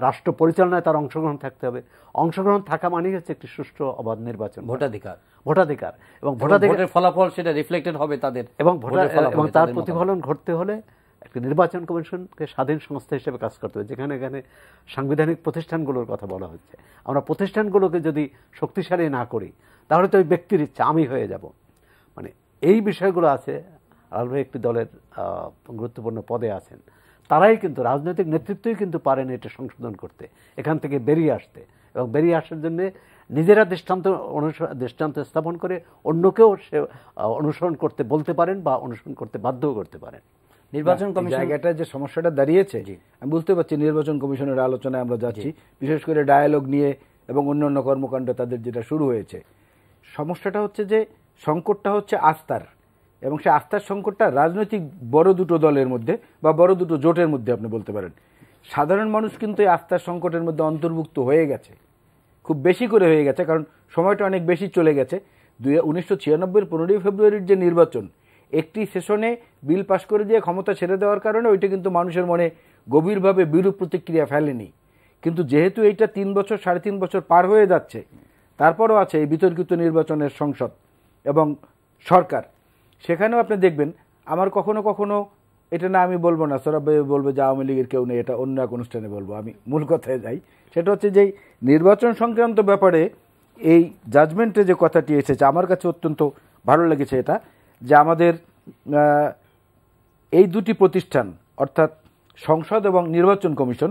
রাষ্ট্র পরিচালনায় তার অংশগ্রহণ থাকতে হবে। অংশগ্রহণ থাকা মানেই হচ্ছে একটি সুষ্ঠু অবাধ নির্বাচন, ভোটাধিকার, এবং ভোটাধিকারের ফলাফল সেটা রিফ্লেক্টেড হবে তাদের, এবং তার প্রতিফলন ঘটতে হলে একটা নির্বাচন কমিশনকে স্বাধীন সংস্থা হিসেবে কাজ করতে হবে। যেখানে সাংবিধানিক প্রতিষ্ঠানগুলোর কথা বলা হচ্ছে, আমরা প্রতিষ্ঠানগুলোকে যদি শক্তিশালী না করি তাহলে তো ওই ব্যক্তির ইচ্ছা আমি হয়ে যাব। মানে এই বিষয়গুলো আছে। আলাল ভাই একটি দলের গুরুত্বপূর্ণ পদে আছেন, তারাই কিন্তু রাজনৈতিক নেতৃত্বই কিন্তু পারেন এটা সংশোধন করতে, এখান থেকে বেরিয়ে আসতে, এবং বেরিয়ে আসার জন্য নিজেরা দৃষ্টান্ত স্থাপন করে অন্যকেও সে অনুসরণ করতে বলতে পারেন বা অনুসরণ করতে বাধ্যও করতে পারেন। নির্বাচন কমিশন জায়গাটা যে সমস্যাটা দাঁড়িয়েছে, আমি বুঝতে পারছি নির্বাচন কমিশনের আলোচনায় আমরা যাচ্ছি, বিশেষ করে ডায়ালগ নিয়ে এবং অন্যান্য কর্মকাণ্ড তাদের যেটা শুরু হয়েছে। সমস্যাটা হচ্ছে যে সংকটটা হচ্ছে আস্থার, এবং সেই আস্থার সংকটটা রাজনৈতিক বড় দুটো দলের মধ্যে বা বড় দুটো জোটের মধ্যে আপনি বলতে পারেন। সাধারণ মানুষ কিন্তু এই আস্থার সংকটের মধ্যে অন্তর্ভুক্ত হয়ে গেছে, খুব বেশি করে হয়ে গেছে, কারণ সময়টা অনেক বেশি চলে গেছে। 1996-এর 15 ফেব্রুয়ারির যে নির্বাচন, একটি সেশনে বিল পাশ করে দিয়ে ক্ষমতা ছেড়ে দেওয়ার কারণে ওইটা কিন্তু মানুষের মনে গভীরভাবে বিরূপ প্রতিক্রিয়া ফেলেনি। কিন্তু যেহেতু এইটা 3 বছর 3.5 বছর পার হয়ে যাচ্ছে, তারপরও আছে এই বিতর্কিত নির্বাচনের সংসদ এবং সরকার, সেখানেও আপনি দেখবেন আমার কখনো কখনো এটা না আমি বলবো না, সৌরভ ভাই বলবে যে আওয়ামী লীগের কেউ নেই, এটা অন্য এক অনুষ্ঠানে বলবো, আমি মূল কথায় যাই। সেটা হচ্ছে যে নির্বাচন সংক্রান্ত ব্যাপারে এই জাজমেন্টে যে কথাটি এসেছে আমার কাছে অত্যন্ত ভালো লেগেছে, এটা যে আমাদের এই দুটি প্রতিষ্ঠান অর্থাৎ সংসদ এবং নির্বাচন কমিশন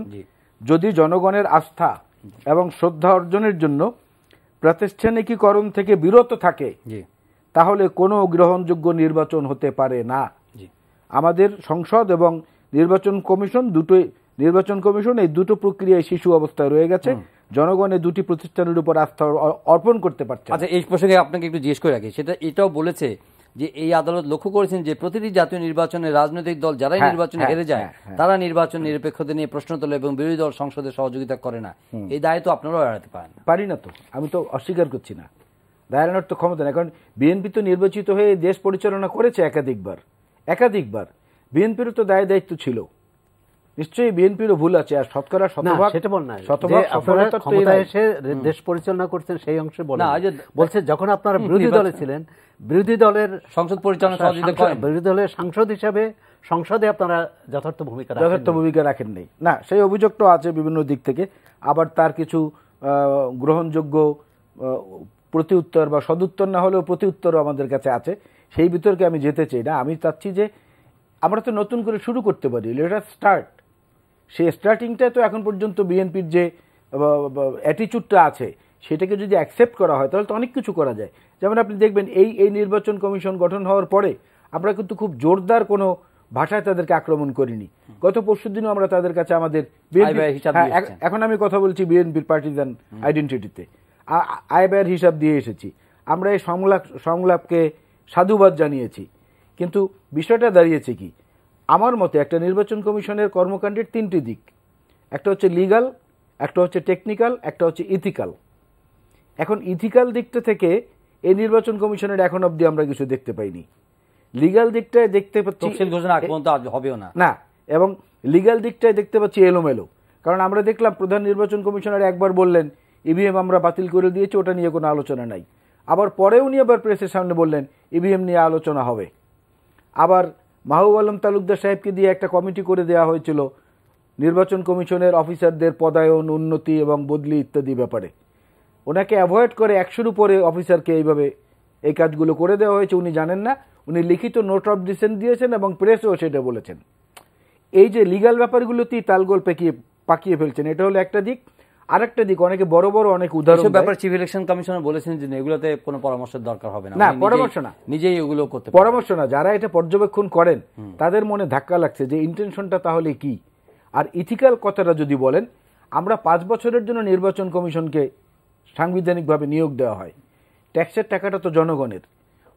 যদি জনগণের আস্থা এবং শ্রদ্ধা অর্জনের জন্য প্রাতিষ্ঠানিকীকরণ থেকে বিরত থাকে তাহলে কোনো গ্রহণযোগ্য নির্বাচন হতে পারে না। আমাদের সংসদ এবং নির্বাচন কমিশন এই দুটো প্রক্রিয়ায় শিশু অবস্থায় রয়ে গেছে। জনগণ এই দুটি প্রতিষ্ঠানের উপর আস্থা অর্পণ করতে পারছে। আচ্ছা, এই প্রসঙ্গে আপনাকে একটু জিজ্ঞেস করে রাখি, এটাও বলেছে যে এই আদালত লক্ষ্য করেছেন যে প্রতিটি জাতীয় নির্বাচনে রাজনৈতিক দল যারাই নির্বাচনে হেরে যায় তারা নির্বাচন নিরপেক্ষতা নিয়ে প্রশ্ন তোলে এবং বিরোধী দল সংসদে সহযোগিতা করে না। এই দায় তো আপনারাও এড়াতে পারেন না। পারি না তো, আমি তো অস্বীকার করছি না, দায় এড়ানোর তো ক্ষমতা নেই। কারণ বিএনপি তো নির্বাচিত হয়ে দেশ পরিচালনা করেছে একাধিকবার। বিএনপিরও তো দায় দায়িত্ব ছিল, নিশ্চয়ই বিএনপিরও ভুল আছে। আর শতকরা শতভাগ ক্ষমতায় এসে দেশ পরিচালনা করছেন সেই অংশে বলছে যখন আপনারা বিরোধী দলে ছিলেন, বিরোধী দলের সংসদ পরিচালনা সহযোগিতা করেন, বিরোধী দলের সাংসদ হিসাবে সংসদে আপনারা যথার্থ ভূমিকা রাখেন নেই না, সেই অভিযোগটা আছে বিভিন্ন দিক থেকে। আবার তার কিছু গ্রহণযোগ্য প্রতিউত্তর বা সদুত্তর না হলেও প্রতিউত্তরও আমাদের কাছে আছে। সেই বিতর্কে আমি যেতে চাই না। আমি চাচ্ছি যে আমরা তো নতুন করে শুরু করতে পারি, লেট আস স্টার্ট। সেই স্টার্টিংটা তো এখন পর্যন্ত বিএনপির যে অ্যাটিচিউডটা আছে সেটাকে যদি অ্যাকসেপ্ট করা হয় তাহলে তো অনেক কিছু করা যায়। যেমন আপনি দেখবেন এই নির্বাচন কমিশন গঠন হওয়ার পরে আমরা কিন্তু খুব জোরদার কোনো ভাষায় তাদেরকে আক্রমণ করিনি। গত পরশুদিনও আমরা তাদের কাছে আমাদের এখন আমি কথা বলছি বিএনপির পার্টিজান আইডেন্টিটিতে আয় ব্যয়ের হিসাব দিয়ে এসেছি। আমরা এই সংলাপকে সাধুবাদ জানিয়েছি। কিন্তু বিষয়টা দাঁড়িয়েছে কি, আমার মতে একটা নির্বাচন কমিশনের কর্মকাণ্ডের তিনটি দিক, একটা হচ্ছে লিগাল, একটা হচ্ছে টেকনিক্যাল, একটা হচ্ছে ইথিক্যাল। এখন ইথিক্যাল দিকটা থেকে এই নির্বাচন কমিশনের এখন অবধি আমরা কিছু দেখতে পাইনি। লিগাল দিকটায় দেখতে পাচ্ছি না, এবং লিগাল দিকটায় দেখতে পাচ্ছি এলোমেলো। কারণ আমরা দেখলাম প্রধান নির্বাচন কমিশনার একবার বললেন ইভিএম আমরা বাতিল করে দিয়েছি, ওটা নিয়ে কোনো আলোচনা নাই। আবার পরে উনি আবার প্রেসের সামনে বললেন ইভিএম নিয়ে আলোচনা হবে। আবার মাহবুব আলম তালুকদার সাহেবকে দিয়ে একটা কমিটি করে দেওয়া হয়েছিল নির্বাচন কমিশনের অফিসারদের পদায়ন, উন্নতি এবং বদলি ইত্যাদি ব্যাপারে। ওনাকে অ্যাভয়েড করে 100-র উপরে অফিসারকে এইভাবে এই কাজগুলো করে দেওয়া হয়েছে। উনি জানেন না, উনি লিখিত নোট অফ ডিসেন্ট দিয়েছেন এবং প্রেসেও সেটা বলেছেন। এই যে লিগাল ব্যাপারগুলোতেই তালগোল পাকিয়ে ফেলছেন, এটা হলো একটা দিক। আরেকটা দিক, অনেকে বড় বড় অনেক উদাহরণ ব্যাপার চিফ ইলেকশন কমিশনার বলেছেন যে এগুলোতে কোনো পরামর্শের দরকার হবে না। পরামর্শ না, নিজেই এগুলো করতে পরামর্শ না, যারা এটা পর্যবেক্ষণ করেন তাদের মনে ধাক্কা লাগছে যে ইন্টেনশনটা তাহলে কি। আর ইথিক্যাল কথাটা যদি বলেন, আমরা 5 বছরের জন্য নির্বাচন কমিশনকে সাংবিধানিকভাবে নিয়োগ দেওয়া হয়, ট্যাক্সের টাকাটা তো জনগণের।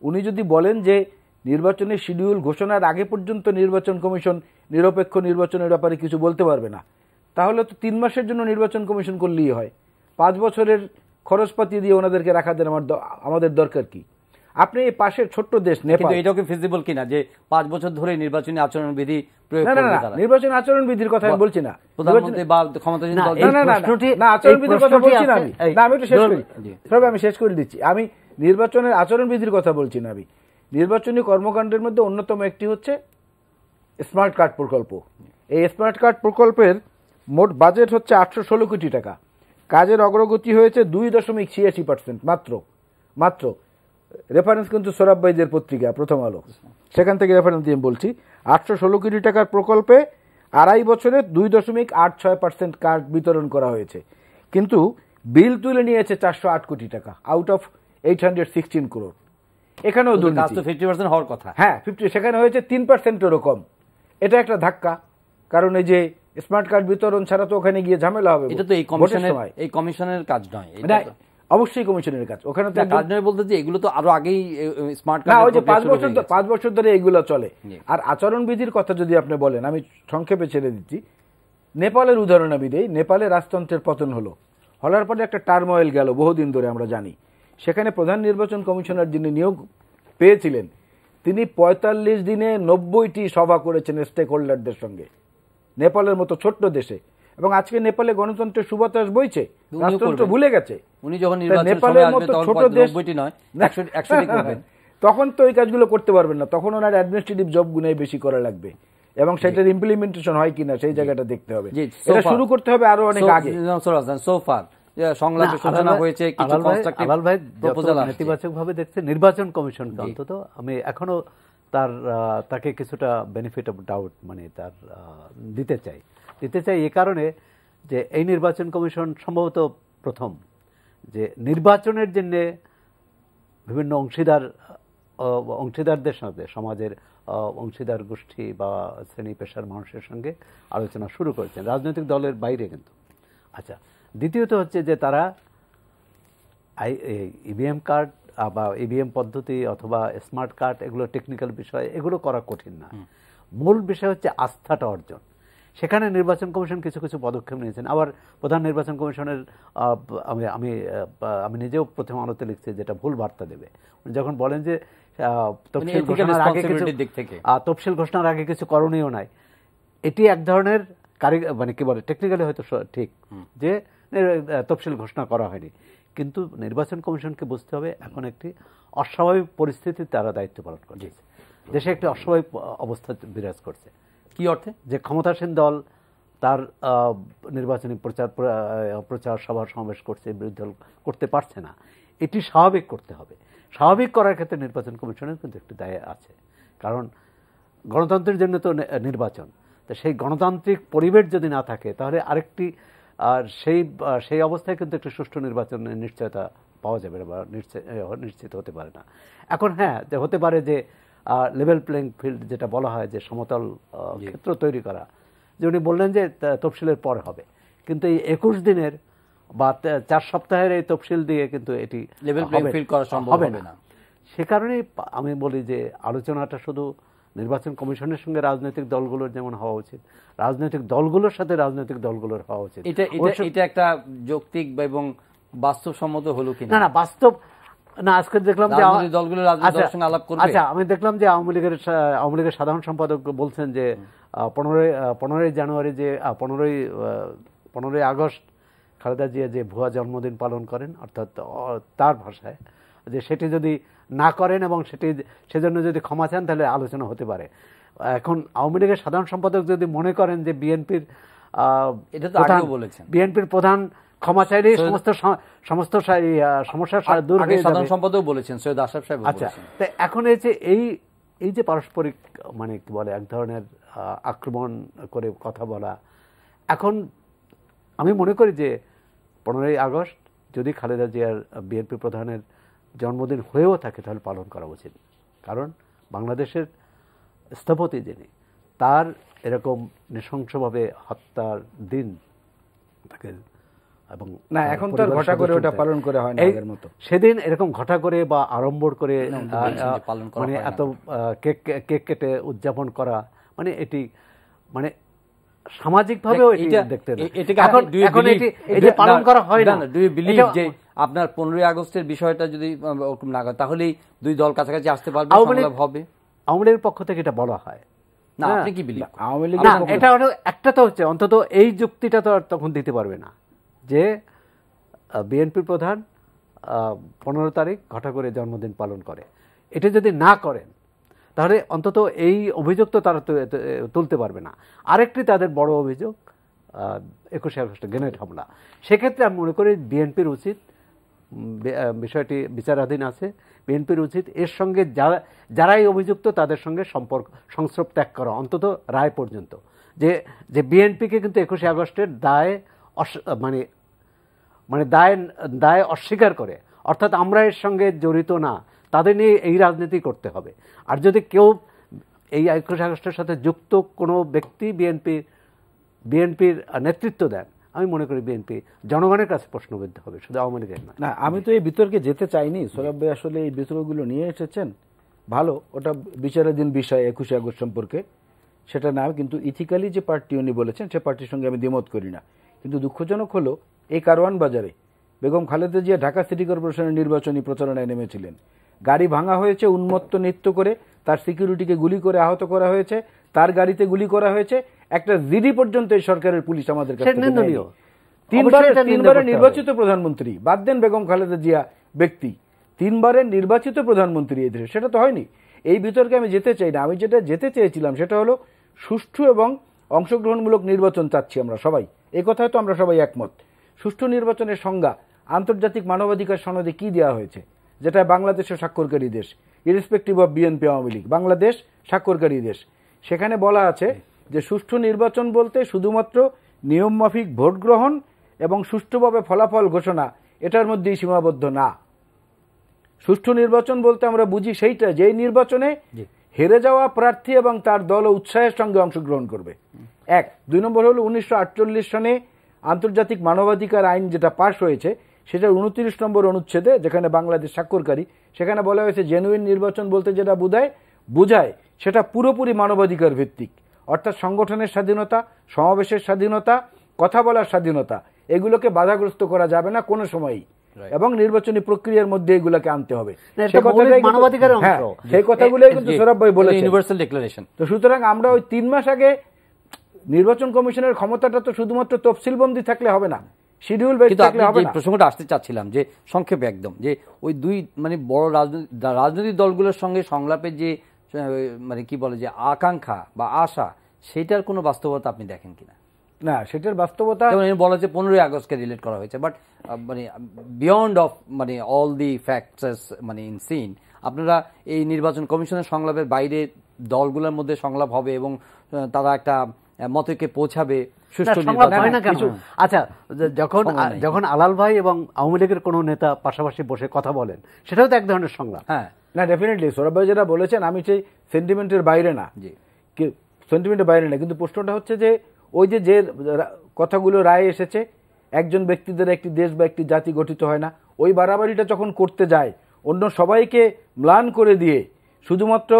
উনি যদি বলেন যে নির্বাচনের শিডিউল ঘোষণার আগে পর্যন্ত নির্বাচন কমিশন নিরপেক্ষ নির্বাচনের ব্যাপারে কিছু বলতে পারবে না, তাহলে তো 3 মাসের জন্য নির্বাচন কমিশন করলেই হয়। 5 বছরের খরচপাতি দিয়ে ওনাদেরকে রাখাদের আমাদের দরকার কি? আপনি এই পাশের ছোট্ট দেশ নেপাল, এটাও কি ফিজিবল কিনা যে 5 বছর ধরে নির্বাচনী আচরণবিধি প্রয়োগ করবে? না, নির্বাচনী আচরণবিধির কথা আমি বলছি না, প্রধানমন্ত্রী বা ক্ষমতাসীন দল আচরণবিধির কথা বলছি না আমি। আমি একটু শেষ করি, আমি শেষ করে দিচ্ছি। আমি নির্বাচনের আচরণবিধির কথা বলছি না। আমি নির্বাচনী কর্মকাণ্ডের মধ্যে অন্যতম একটি হচ্ছে স্মার্ট কার্ড প্রকল্প। এই স্মার্ট কার্ড প্রকল্পের মোট বাজেট হচ্ছে 816 কোটি টাকা। কাজের অগ্রগতি হয়েছে 2.86%। মাত্র রেফারেন্স কিন্তু সোরাব ভাইদের পত্রিকা প্রথম আলো, সেখান থেকে রেফারেন্স দিয়ে বলছি। 816 কোটি টাকার প্রকল্পে 2.5 বছরে 2.86% কার্ড বিতরণ করা হয়েছে। কিন্তু বিল তুলে নিয়েছে 408 কোটি টাকা আউট অফ 816 করোড়। এখানেও দুর্নীতি, 50% হওয়ার কথা। হ্যাঁ, 50, সেখানে হয়েছে 3%-এরও কম। এটা একটা ধাক্কা, কারণ এই যে স্মার্ট কার্ড বিতরণ ছাড়া তো ওখানে গিয়ে ঝামেলা হবে। এটা তো এই কমিশনের কাজ নয়, অবশ্যই কমিশনের কাজ। ওখানে তো কাজ নয় বলতে যে এগুলো তো আরো আগেই স্মার্ট কার্ড, না, ওই যে 5 বছর ধরে এগুলো চলে। আর আচরণবিধির কথা যদি আপনি বলেন, আমি সংক্ষেপে ছেড়ে দিচ্ছি। নেপালের উদাহরণ আমি দেই। নেপালে রাজতন্ত্রের পতন হওয়ার পরে একটা টার্মোয়েল গেল বহুদিন ধরে, আমরা জানি। সেখানে প্রধান নির্বাচন কমিশনার যিনি নিয়োগ পেয়েছিলেন, তিনি 45 দিনে 90টি সভা করেছেন স্টেক হোল্ডারদের সঙ্গে, নেপালের মতো ছোট্ট দেশে। এবং আজকে নেপালে গণতন্ত্রের সুবাতাস বইছে, রাজতন্ত্র ভুলে গেছে। উনি যখন নেপালের মতো ছোট দেশ তখন তো এই কাজগুলো করতে পারবেন না, তখন ওনার অ্যাডমিনিস্ট্রেটিভ জব গুনাই বেশি করা লাগবে এবং সেটার ইমপ্লিমেন্টেশন হয় কিনা সেই জায়গাটা দেখতে হবে। এটা শুরু করতে হবে আরো অনেক আগে। নেতিবাচক ভাবে দেখছে নির্বাচন কমিশনকে। অন্তত আমি এখনো তাকে কিছুটা বেনিফিট অফ ডাউট মানে তার দিতে চাই এই কারণে যে এই নির্বাচন কমিশন সম্ভবত প্রথম যে নির্বাচনের জন্য বিভিন্ন অংশীদারদের সাথে সমাজের অংশীদার গোষ্ঠী বা শ্রেণী পেশার মানুষের সঙ্গে আলোচনা শুরু করেছেন, রাজনৈতিক দলের বাইরে কিন্তু। আচ্ছা, দ্বিতীয়ত হচ্ছে যে তারা ইভিএম কার্ড বা ইভিএম পদ্ধতি অথবা স্মার্ট কার্ড এগুলো টেকনিক্যাল বিষয়, এগুলো করা কঠিন না। মূল বিষয় হচ্ছে আস্থাটা অর্জন। সেখানে নির্বাচন কমিশন কিছু কিছু পদক্ষেপ নিয়েছেন। আবার প্রধান নির্বাচন কমিশনের আমি নিজেও প্রথম আলোতে লিখছি যেটা ভুল বার্তা দেবে, যখন বলেন যে তফসিল ঘোষণার আগে কিছু করণীয় নাই। এটি এক ধরনের মানে কি বলে টেকনিক্যালি হয়তো ঠিক যে তফসিল ঘোষণা করা হয়নি, কিন্তু নির্বাচন কমিশনকে বুঝতে হবে এখন একটি অস্বাভাবিক পরিস্থিতিতে তারা দায়িত্ব পালন করছে। দেশে একটি অস্বাভাবিক অবস্থা বিরাজ করছে। কি অর্থে? যে ক্ষমতাসীন দল তার নির্বাচনী প্রচার সভা সমাবেশ করছে, বিরোধী দল করতে পারছে না। এটি স্বাভাবিক করতে হবে। স্বাভাবিক করার ক্ষেত্রে নির্বাচন কমিশনের কিন্তু একটি দায় আছে, কারণ গণতন্ত্রের জন্য তো নির্বাচন। তো সেই গণতান্ত্রিক পরিবেশ যদি না থাকে তাহলে আরেকটি সেই অবস্থায় কিন্তু একটি সুষ্ঠু নির্বাচনের নিশ্চয়তা পাওয়া যাবে বা নিশ্চিত হতে পারে না। এখন হ্যাঁ, যে হতে পারে যে লেভেল প্লেইং ফিল্ড যেটা বলা হয় যে সমতল ক্ষেত্র তৈরি করা, যে উনি বললেন যে তফসিলের পরে হবে, কিন্তু এই 21 দিনের বা 4 সপ্তাহের এই তফসিল দিয়ে কিন্তু এটি লেভেল প্লেইং ফিল্ড করা সম্ভব হবে না। সে কারণেই আমি বলি যে আলোচনাটা শুধু নির্বাচন কমিশনের সঙ্গে রাজনৈতিক দলগুলোর যেমন হওয়া উচিত, রাজনৈতিক দলগুলোর সাথে রাজনৈতিক দলগুলোর হওয়া উচিত। এটা একটা যৌক্তিক এবং বাস্তবসম্মত হলো কিনা? না, বাস্তব না। আজকে দেখলাম যে দলগুলো রাজনৈতিক দলের সঙ্গে আলাপ করবে। আচ্ছা, আমি দেখলাম যে আওয়ামী লীগের সাধারণ সম্পাদক বলছেন যে 15ই জানুয়ারি যে 15ই আগস্ট খালেদা জিয়া যে ভুয়া জন্মদিন পালন করেন, অর্থাৎ তার ভাষায় যে সেটি যদি না করেন এবং সেজন্য যদি ক্ষমা চান তাহলে আলোচনা হতে পারে। এখন আওয়ামী লীগের সাধারণ সম্পাদক যদি মনে করেন যে বিএনপির প্রধান ক্ষমা চাইলেই সমস্ত সমস্যা দূর হয়ে যাবে, সাধারণ সম্পাদক বলেছেন, সৈয়দ আশরাফ সাহেব। আচ্ছা, তো এখন এই যে পারস্পরিক মানে কি বলে এক ধরনের আক্রমণ করে কথা বলা, এখন আমি মনে করি যে 15ই আগস্ট যদি খালেদা জিয়ার বিএনপি প্রধানের জন্মদিন হয়েও থাকে তাহলে পালন করা উচিত। কারণ বাংলাদেশের স্থপতি যিনি, তার এরকম নৃশংসভাবে হত্যার দিন তাকে এবং না এখন তো ঘটা করে ওটা পালন করা হয় না আগের মতো। সেদিন এরকম ঘটা করে বা আড়ম্বর করে মানে এত কেক কেটে উদযাপন করা, মানে এটি মানে সামাজিকভাবেও এটি দেখতে এটি পালন করা হয় না। ডু ইউ বিলিভ যে আপনার 15ই আগস্টের বিষয়টা যদি না করে তাহলেই দুই দল কাছাকাছি আসতে পারবে, সম্ভব হবে? আওয়ামী লীগের পক্ষ থেকে এটা বলা হয় না। আপনি কি বিলিভ? আওয়ামী লীগ এটা একটা তো হচ্ছে অন্তত এই যুক্তিটা তো আর তখন দিতে পারবে না যে বিএনপি প্রধান 15 তারিখ ঘটা করে জন্মদিন পালন করে। এটা যদি না করেন তাহলে অন্তত এই অভিযোগ তো তারা তুলতে পারবে না। আরেকটি তাদের বড় অভিযোগ 21শে আগস্টে গ্রেনেড হামলা। সেক্ষেত্রে আমি মনে করি বিএনপির উচিত, বিষয়টি বিচারাধীন আছে, বিএনপির উচিত এর সঙ্গে যারাই অভিযুক্ত তাদের সঙ্গে সংস্রব ত্যাগ করা অন্তত রায় পর্যন্ত। যে বিএনপিকে কিন্তু 21শে আগস্টের দায় মানে দায় অস্বীকার করে, অর্থাৎ আমরা এর সঙ্গে জড়িত না, তাদের নিয়ে এই রাজনীতি করতে হবে। আর যদি কেউ এই 21শে আগস্টের সাথে যুক্ত কোনো ব্যক্তি বিএনপির নেতৃত্ব দেন, আমি মনে করি বিএনপি জনগণের কাছে প্রশ্নবিদ্ধ হবে, শুধু আওয়ামী লীগের না। আমি তো এই বিতর্কে যেতে চাইনি। সৌরভ ভাই আসলে এই বিতর্কগুলো নিয়ে এসেছেন, ভালো, ওটা বিচারাধীন বিষয় 21শে আগস্ট সম্পর্কে, সেটা না। কিন্তু ইথিক্যালি যে পার্টি উনি বলেছেন সে পার্টির সঙ্গে আমি দ্বিমত করি না। কিন্তু দুঃখজনক হলো এই কারওয়ান বাজারে বেগম খালেদা জিয়া ঢাকা সিটি কর্পোরেশনের নির্বাচনী প্রচারণায় নেমেছিলেন। গাড়ি ভাঙা হয়েছে, উন্মত্ত নৃত্য করে তার সিকিউরিটিকে গুলি করে আহত করা হয়েছে, তার গাড়িতে গুলি করা হয়েছে। একটা জিডি পর্যন্ত এই সরকারের পুলিশ আমাদের কাছে তিনবারের নির্বাচিত প্রধানমন্ত্রী, বাদ দেন বেগম খালেদা জিয়া ব্যক্তি, 3বারের নির্বাচিত প্রধানমন্ত্রী এই দেশে, সেটা তো হয়নি। এই বিতর্কে আমি যেতে চাই না। আমি যেটা যেতে চেয়েছিলাম সেটা হলো সুষ্ঠু এবং অংশগ্রহণমূলক নির্বাচন চাচ্ছি আমরা সবাই, এই কথায় তো আমরা সবাই একমত। সুষ্ঠু নির্বাচনের সংজ্ঞা আন্তর্জাতিক মানবাধিকার সনদে কি দেওয়া হয়েছে, যেটা বাংলাদেশের স্বাক্ষরকারী দেশ, irrespective of BNP Awami League, Bangladesh স্বাক্ষরকারী দেশ। সেখানে বলা আছে যে সুষ্ঠু নির্বাচন বলতে শুধুমাত্র নিয়মমাফিক ভোট গ্রহণ এবং সুষ্ঠুভাবে ফলাফল ঘোষণা, এটার মধ্যেই সীমাবদ্ধ না। সুষ্ঠু নির্বাচন বলতে আমরা বুঝি সেইটা যেই নির্বাচনে হেরে যাওয়া প্রার্থী এবং তার দল উৎসাহের সঙ্গে অংশগ্রহণ করবে। 1। 2 নম্বর হলো 1948 সনে আন্তর্জাতিক মানবাধিকার আইন যেটা পাশ হয়েছে, সেটার 29 নম্বর অনুচ্ছেদে, যেখানে বাংলাদেশ স্বাক্ষরকারী, সেখানে বলা হয়েছে জেনুইন নির্বাচন বলতে যেটা বুঝায় সেটা পুরোপুরি মানবাধিকার ভিত্তিক, অর্থাৎ সংগঠনের স্বাধীনতা, সমাবেশের স্বাধীনতা, কথা বলার স্বাধীনতা, এগুলোকে বাধাগ্রস্ত করা যাবে না কোনো সময়ই, এবং নির্বাচনী প্রক্রিয়ার মধ্যে এগুলোকে আনতে হবে। সেই কথাগুলোই কিন্তু সৌরভ ভাই বলেছেন, ইউনিভার্সাল ডিক্লারেশন। তো সুতরাং আমরা ওই 3 মাস আগে নির্বাচন কমিশনের ক্ষমতাটা তো শুধুমাত্র তফসিলবন্দি থাকলে হবে না, শিডিউল বেস থাকলে হবে না। প্রসঙ্গটা আসতে চাচ্ছিলাম যে সংক্ষেপে একদম, যে ওই দুই মানে বড় রাজনৈতিক দলগুলোর সঙ্গে সংলাপের যে মানে কি বলে যে আকাঙ্ক্ষা বা আশা, সেটার কোনো বাস্তবতা আপনি দেখেন কিনা? না, সেটার বাস্তবতা বলা হচ্ছে 15ই আগস্টকে রিলেট করা হয়েছে, বাট মানে বিয়ন্ড অফ মানে অল দি ফ্যাক্টস মানে ইন সিন, আপনারা এই নির্বাচন কমিশনের সংলাপের বাইরে দলগুলোর মধ্যে সংলাপ হবে এবং তারা একটা মতকে পৌঁছাবে সুষ্ঠু নির্বাচন। আচ্ছা, যখন আলাল ভাই এবং আওয়ামী লীগের কোনো নেতা পাশাপাশি বসে কথা বলেন, সেটাও তো এক ধরনের সংলাপ। হ্যাঁ, না ডেফিনেটলি সৌরভ ভাই যেটা বলেছেন, আমি সেই সেন্টিমেন্টের বাইরে না, সেন্টিমেন্টের বাইরে না, কিন্তু প্রশ্নটা হচ্ছে যে ওই যে কথাগুলো রায় এসেছে, একজন ব্যক্তিদের একটি দেশ বা একটি জাতি গঠিত হয় না, ওই বাড়াবাড়িটা যখন করতে যায়, অন্য সবাইকে ম্লান করে দিয়ে শুধুমাত্র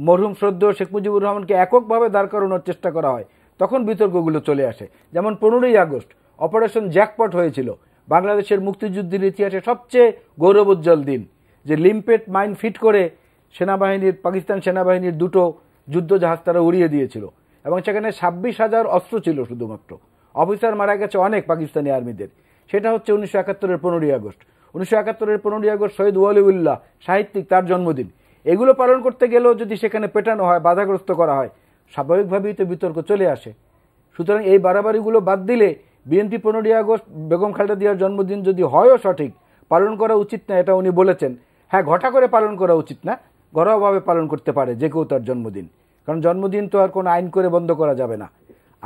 মরহুম শ্রদ্ধেয় শেখ মুজিবুর রহমানকে এককভাবে দাঁড় করানোর চেষ্টা করা হয়, তখন বিতর্কগুলো চলে আসে। যেমন 15ই আগস্ট অপারেশন জ্যাকপট হয়েছিল, বাংলাদেশের মুক্তিযুদ্ধের ইতিহাসে সবচেয়ে গৌরবোজ্জ্বল দিন, যে লিম্পেট মাইন ফিট করে পাকিস্তান সেনাবাহিনীর 2টো যুদ্ধজাহাজ তারা উড়িয়ে দিয়েছিল, এবং সেখানে 26,000 অস্ত্র ছিল শুধুমাত্র, অফিসার মারা গেছে অনেক পাকিস্তানি আর্মিদের। সেটা হচ্ছে 1971-এর 15ই আগস্ট। 1971-এর 15ই আগস্ট শহীদ ওয়ালিউল্লাহ সাহিত্যিক, তার জন্মদিন। এগুলো পালন করতে গেলেও যদি সেখানে পেটানো হয়, বাধাগ্রস্ত করা হয়, স্বাভাবিকভাবেই তো বিতর্ক চলে আসে। সুতরাং এই বাড়াবাড়িগুলো বাদ দিলে বিএনপি 15ই আগস্ট বেগম খালেদা জিয়ার জন্মদিন যদি হয়ও সঠিক, পালন করা উচিত না, এটা উনি বলেছেন। হ্যাঁ, ঘটা করে পালন করা উচিত না, ঘরোয়াভাবে পালন করতে পারে যে কেউ তার জন্মদিন, কারণ জন্মদিন তো আর কোনো আইন করে বন্ধ করা যাবে না।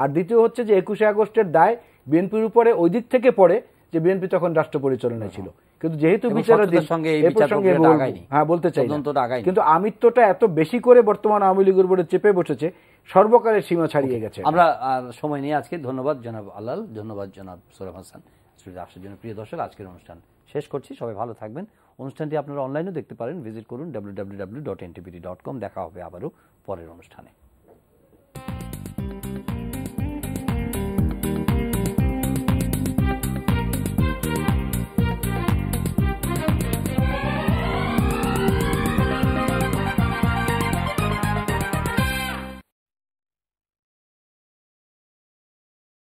আর দ্বিতীয় হচ্ছে যে 21শে আগস্টের দায় বিএনপির উপরে ওই দিক থেকে পড়ে যে বিএনপি তখন রাষ্ট্র পরিচালনায় ছিল, কিন্তু যেহেতু বিচারাধীন, হ্যাঁ বলতে চাই, কিন্তু আমিত্বটা এত বেশি করে বর্তমান আওয়ামী লীগের উপরে চেপে বসেছে, সর্বকালের সীমা ছাড়িয়ে গেছে। আমরা সময় নিয়ে আজকে ধন্যবাদ জনাব আলাল, ধন্যবাদ জনাব সৌরভ হাসান স্টুডিওতে আসার জন্য। প্রিয় দর্শক, আজকের অনুষ্ঠান শেষ করছি, সবাই ভালো থাকবেন। অনুষ্ঠানটি আপনারা অনলাইনেও দেখতে পারেন, ভিজিট করুন www.ntpt.com। দেখা হবে আবারও পরের অনুষ্ঠানে।